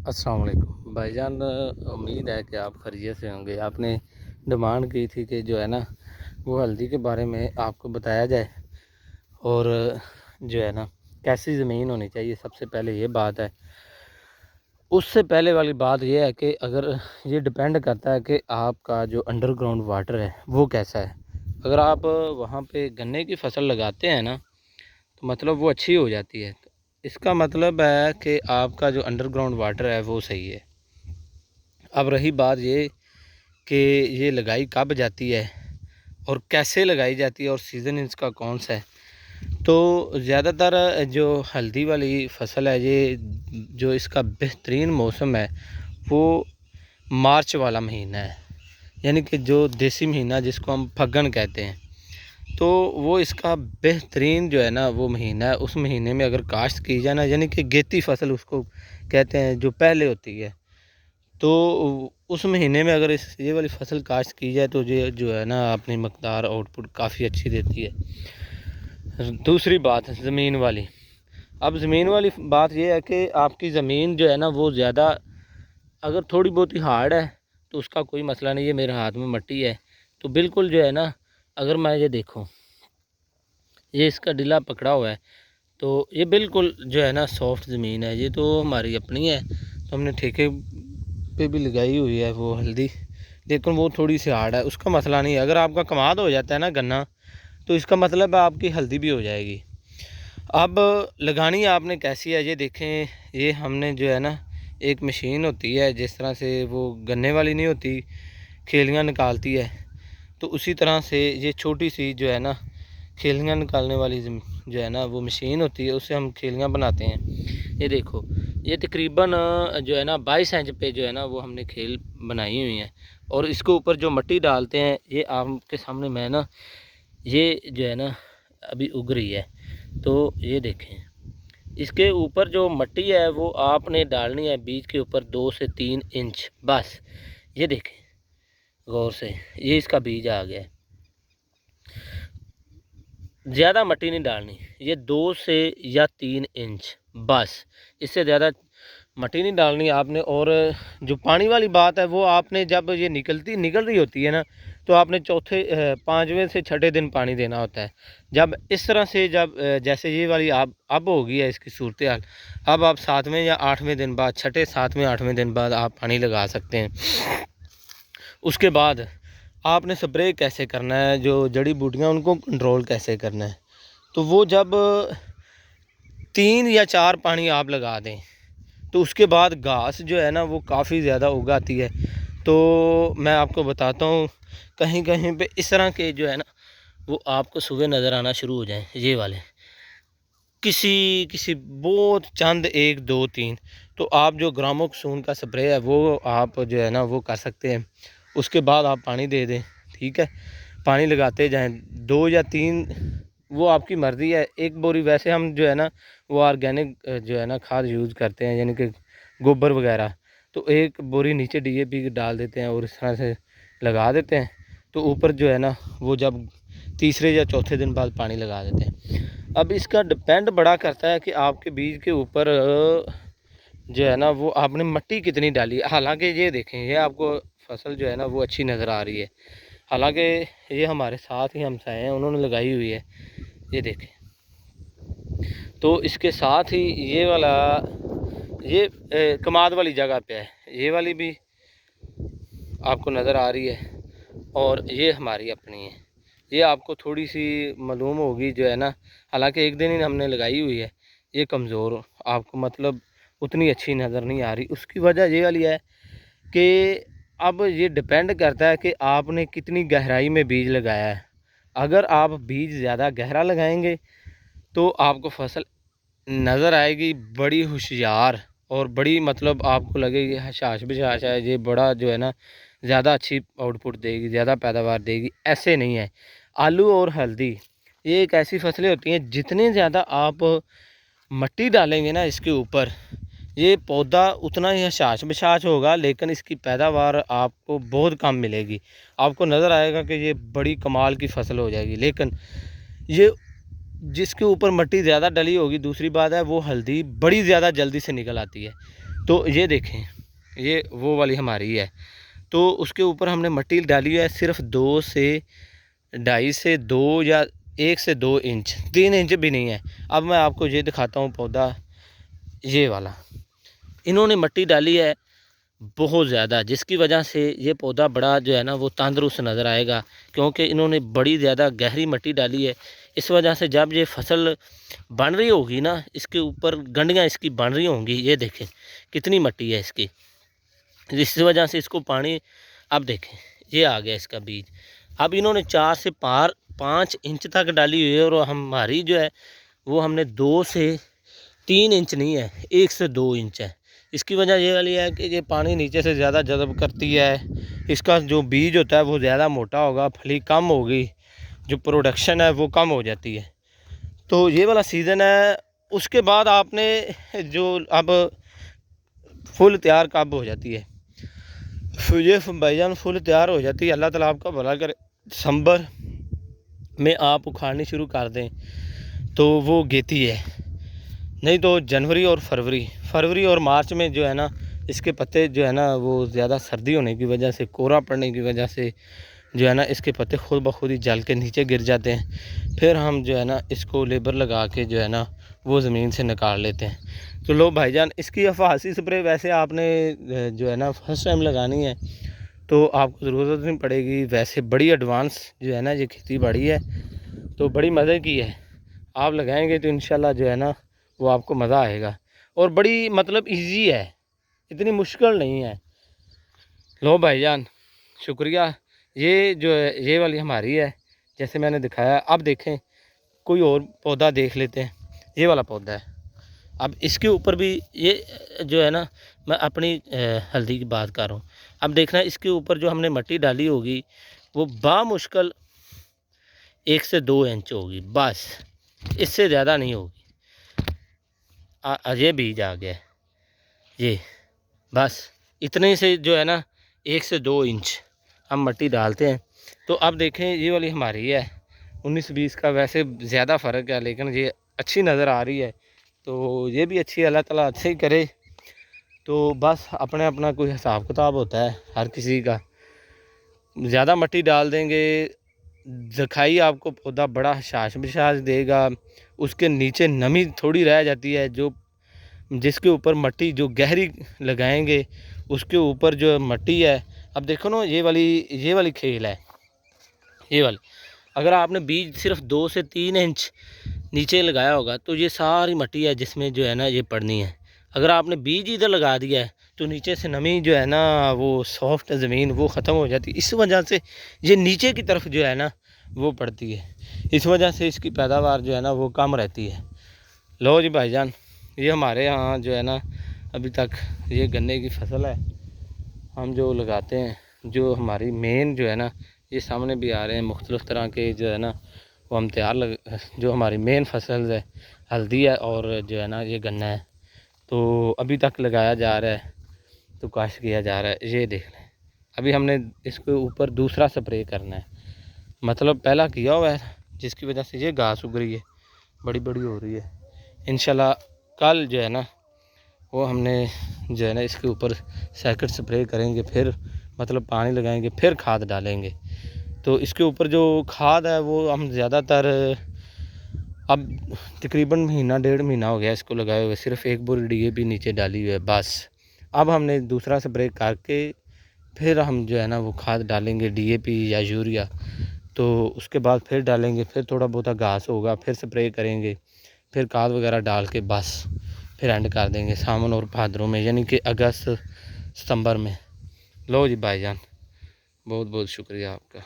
अस्सलाम वालेकुम भाईजान। उम्मीद है कि आप खैरियत से होंगे। आपने डिमांड की थी कि जो है ना वो हल्दी के बारे में आपको बताया जाए, और जो है ना कैसी ज़मीन होनी चाहिए, सबसे पहले ये बात है। उससे पहले वाली बात ये है कि अगर ये डिपेंड करता है कि आपका जो अंडरग्राउंड वाटर है वो कैसा है। अगर आप वहाँ पे गन्ने की फसल लगाते हैं ना, तो मतलब वो अच्छी हो जाती है। तो इसका मतलब है कि आपका जो अंडरग्राउंड वाटर है वो सही है। अब रही बात ये कि ये लगाई कब जाती है और कैसे लगाई जाती है और सीज़न इसका कौन सा है। तो ज़्यादातर जो हल्दी वाली फसल है, ये जो इसका बेहतरीन मौसम है वो मार्च वाला महीना है, यानी कि जो देसी महीना जिसको हम फग्गन कहते हैं। तो वो इसका बेहतरीन जो है ना वो महीना है। उस महीने में अगर काश्त की जाए ना, यानी कि गेती फसल उसको कहते हैं, जो पहले होती है, तो उस महीने में अगर ये वाली फसल काश्त की जाए तो ये जो है ना अपनी मकदार आउटपुट काफ़ी अच्छी देती है। दूसरी बात है ज़मीन वाली। अब ज़मीन वाली बात ये है कि आपकी ज़मीन जो है ना वो ज़्यादा अगर थोड़ी बहुत ही हार्ड है तो उसका कोई मसला नहीं है। मेरे हाथ में मिट्टी है तो बिल्कुल जो है ना, अगर मैं ये देखूँ, ये इसका डिला पकड़ा हुआ है, तो ये बिल्कुल जो है ना सॉफ्ट ज़मीन है। ये तो हमारी अपनी है, तो हमने ठेके पे भी लगाई हुई है वो हल्दी, लेकिन वो थोड़ी सी हार्ड है। उसका मसला नहीं है। अगर आपका कमाद हो जाता है ना गन्ना, तो इसका मतलब है आपकी हल्दी भी हो जाएगी। अब लगानी आपने कैसी है ये देखें। ये हमने जो है ना, एक मशीन होती है जिस तरह से वो गन्ने वाली नहीं होती, खेलियाँ निकालती है, तो उसी तरह से ये छोटी सी जो है ना खेलियाँ निकालने वाली जो है ना वो मशीन होती है, उससे हम खेलियाँ बनाते हैं। ये देखो, ये तकरीबन जो है ना 22 इंच पे जो है ना वो हमने खेल बनाई हुई है, और इसके ऊपर जो मिट्टी डालते हैं ये आपके सामने मैं ना, ये जो है ना अभी उग रही है। तो ये देखें, इसके ऊपर जो मिट्टी है वो आपने डालनी है बीज के ऊपर 2 से 3 इंच बस। ये देखें गौर से, ये इसका बीज आ गया है। ज़्यादा मिट्टी नहीं डालनी, ये 2 से या 3 इंच बस, इससे ज़्यादा मिट्टी नहीं डालनी आपने। और जो पानी वाली बात है वो आपने जब ये निकल रही होती है ना, तो आपने चौथे 5वें से छठे दिन पानी देना होता है। जब इस तरह से जब जैसे ये वाली अब हो गई है इसकी सूरत हाल, अब आप 7वें या 8वें दिन बाद, छठे 7वें 8वें दिन बाद आप पानी लगा सकते हैं। उसके बाद आपने स्प्रे कैसे करना है, जो जड़ी बूटियाँ उनको कंट्रोल कैसे करना है, तो वो जब 3 या 4 पानी आप लगा दें तो उसके बाद घास जो है ना वो काफ़ी ज़्यादा उगाती है। तो मैं आपको बताता हूँ, कहीं कहीं पे इस तरह के जो है ना वो आपको सुबह नज़र आना शुरू हो जाएं, ये वाले किसी किसी बहुत चंद 1 2 3। तो आप जो ग्रामोक्सून का स्प्रे है वो आप जो है ना वो कर सकते हैं। उसके बाद आप पानी दे दें, ठीक है, पानी लगाते जाएं 2 या 3, वो आपकी मर्ज़ी है। एक बोरी वैसे हम जो है ना वो ऑर्गेनिक जो है ना खाद यूज़ करते हैं, यानी कि गोबर वगैरह, तो एक बोरी नीचे डीएपी डाल देते हैं और इस तरह से लगा देते हैं। तो ऊपर जो है ना वो जब तीसरे या चौथे दिन बाद पानी लगा देते हैं। अब इसका डिपेंड बड़ा करता है कि आपके बीज के ऊपर जो है ना वो आपने मिट्टी कितनी डाली है। हालांकि ये देखें, ये आपको फसल जो है ना वो अच्छी नज़र आ रही है, हालांकि ये हमारे साथ ही हमसाए हैं, उन्होंने लगाई हुई है, ये देखें। तो इसके साथ ही ये वाला, ये कमाद वाली जगह पे है, ये वाली भी आपको नज़र आ रही है, और ये हमारी अपनी है। ये आपको थोड़ी सी मालूम होगी जो है ना, हालांकि एक दिन ही हमने लगाई हुई है। ये कमज़ोर आपको मतलब उतनी अच्छी नज़र नहीं आ रही। उसकी वजह ये वाली है कि अब ये डिपेंड करता है कि आपने कितनी गहराई में बीज लगाया है। अगर आप बीज ज़्यादा गहरा लगाएंगे तो आपको फसल नज़र आएगी बड़ी होशियार, और बड़ी मतलब आपको लगेगी हशाश बशाश है, ये बड़ा जो है ना ज़्यादा अच्छी आउटपुट देगी, ज़्यादा पैदावार देगी। ऐसे नहीं है। आलू और हल्दी ये एक ऐसी फसलें होती हैं, जितने ज़्यादा आप मिट्टी डालेंगे ना इसके ऊपर, ये पौधा उतना ही हशाश बशाश होगा, लेकिन इसकी पैदावार आपको बहुत कम मिलेगी। आपको नज़र आएगा कि ये बड़ी कमाल की फसल हो जाएगी, लेकिन ये जिसके ऊपर मिट्टी ज़्यादा डली होगी, दूसरी बात है वो हल्दी बड़ी ज़्यादा जल्दी से निकल आती है। तो ये देखें, ये वो वाली हमारी है। तो उसके ऊपर हमने मिट्टी डाली है सिर्फ 2 से 2.5 से 2 या 1 से 2 इंच, 3 इंच भी नहीं है। अब मैं आपको ये दिखाता हूँ पौधा, ये वाला इन्होंने मिट्टी डाली है बहुत ज़्यादा, जिसकी वजह से ये पौधा बड़ा जो है ना वो तंदुरुस्त नज़र आएगा, क्योंकि इन्होंने बड़ी ज़्यादा गहरी मिट्टी डाली है। इस वजह से जब ये फसल बन रही होगी ना, इसके ऊपर गंडियाँ इसकी बन रही होंगी, ये देखें कितनी मिट्टी है इसकी, जिस वजह से इसको पानी, अब देखें ये आ गया इसका बीज। अब इन्होंने 4 से 5 इंच तक डाली हुई है, और हमारी जो है वो हमने 2 से 3 इंच नहीं है, 1 से 2 इंच है। इसकी वजह ये वाली है कि ये पानी नीचे से ज़्यादा जज़ब करती है। इसका जो बीज होता है वो ज़्यादा मोटा होगा, फली कम होगी, जो प्रोडक्शन है वो कम हो जाती है। तो ये वाला सीज़न है। उसके बाद आपने जो अब फुल तैयार कब हो जाती है, ये भाईजान फुल तैयार हो जाती है, अल्लाह ताला आपका भला करे, दिसंबर में आप उखाड़नी शुरू कर दें तो वो गेती है, नहीं तो जनवरी और फरवरी और मार्च में जो है ना इसके पत्ते जो है ना वो ज़्यादा सर्दी होने की वजह से, कोहरा पड़ने की वजह से जो है ना इसके पत्ते खुद ब खुद ही जल के नीचे गिर जाते हैं। फिर हम जो है ना इसको लेबर लगा के जो है ना वो ज़मीन से निकाल लेते हैं। तो लो भाईजान, इसकी अफासी स्प्रे वैसे आपने जो है ना फर्स्ट टाइम लगानी है तो आपको ज़रूरत नहीं पड़ेगी। वैसे बड़ी एडवांस जो है ना ये खेती बाड़ी है, तो बड़ी मज़े की है। आप लगाएंगे तो इंशाल्लाह जो है ना वो आपको मज़ा आएगा, और बड़ी मतलब इजी है, इतनी मुश्किल नहीं है। लो भाईजान शुक्रिया। ये जो है ये वाली हमारी है, जैसे मैंने दिखाया। अब देखें कोई और पौधा देख लेते हैं, ये वाला पौधा है। अब इसके ऊपर भी ये जो है ना, मैं अपनी हल्दी की बात कर रहा हूँ। अब देखना इसके ऊपर जो हमने मिट्टी डाली होगी वो बामुश्किल 1 से 2 इंच होगी, बस इससे ज़्यादा नहीं होगी। ये बीज आ गया, ये बस इतने से जो है ना 1 से 2 इंच हम मिट्टी डालते हैं। तो अब देखें ये वाली हमारी है 19-20 का, वैसे ज़्यादा फ़र्क है लेकिन ये अच्छी नज़र आ रही है। तो ये भी अच्छी, अल्लाह ताला अच्छे ही करे। तो बस अपने अपना कोई हिसाब किताब होता है हर किसी का। ज़्यादा मिट्टी डाल देंगे, दिखाई आपको पौधा बड़ा हशाश बशाश देगा, उसके नीचे नमी थोड़ी रह जाती है, जो जिसके ऊपर मिट्टी जो गहरी लगाएंगे उसके ऊपर जो मिट्टी है। अब देखो ना ये वाली खेल है, ये वाली अगर आपने बीज सिर्फ 2 से 3 इंच नीचे लगाया होगा तो ये सारी मिट्टी है जिसमें जो है ना ये पड़नी है। अगर आपने बीज इधर लगा दिया है तो नीचे से नमी जो है ना वो सॉफ्ट ज़मीन वो ख़त्म हो जाती है, इस वजह से ये नीचे की तरफ जो है ना वो पड़ती है, इस वजह से इसकी पैदावार जो है ना वो कम रहती है। लो जी भाईजान, ये हमारे यहाँ जो है ना अभी तक ये गन्ने की फसल है हम जो लगाते हैं, जो हमारी मेन जो है ना ये सामने भी आ रहे हैं मुख्तलिफ़ तरह के जो है ना वो हम जो हमारी मेन फसल है हल्दी है और जो है ना ये गन्ना है। तो अभी तक लगाया जा रहा है, तो काश्त किया जा रहा है। ये देख लें अभी हमने इसके ऊपर दूसरा स्प्रे करना है, मतलब पहला किया हुआ है जिसकी वजह से ये घास उग रही है, बड़ी बड़ी हो रही है। इंशाल्लाह कल जो है ना वो हमने जो है ना इसके ऊपर सेकंड स्प्रे करेंगे, फिर मतलब पानी लगाएंगे, फिर खाद डालेंगे। तो इसके ऊपर जो खाद है वो हम ज़्यादातर अब तकरीबन महीना 1.5 महीना हो गया इसको लगाए हुए, सिर्फ एक बोरी DAP नीचे डाली हुई है बस। अब हमने दूसरा स्प्रे करके फिर हम जो है ना वो खाद डालेंगे DAP या यूरिया, तो उसके बाद फिर डालेंगे, फिर थोड़ा बहुत घास होगा, फिर स्प्रे करेंगे, फिर खाद वगैरह डाल के बस फिर एंड कर देंगे सावन और भादरों में, यानी कि अगस्त सितंबर में। लो जी भाईजान, बहुत बहुत शुक्रिया आपका।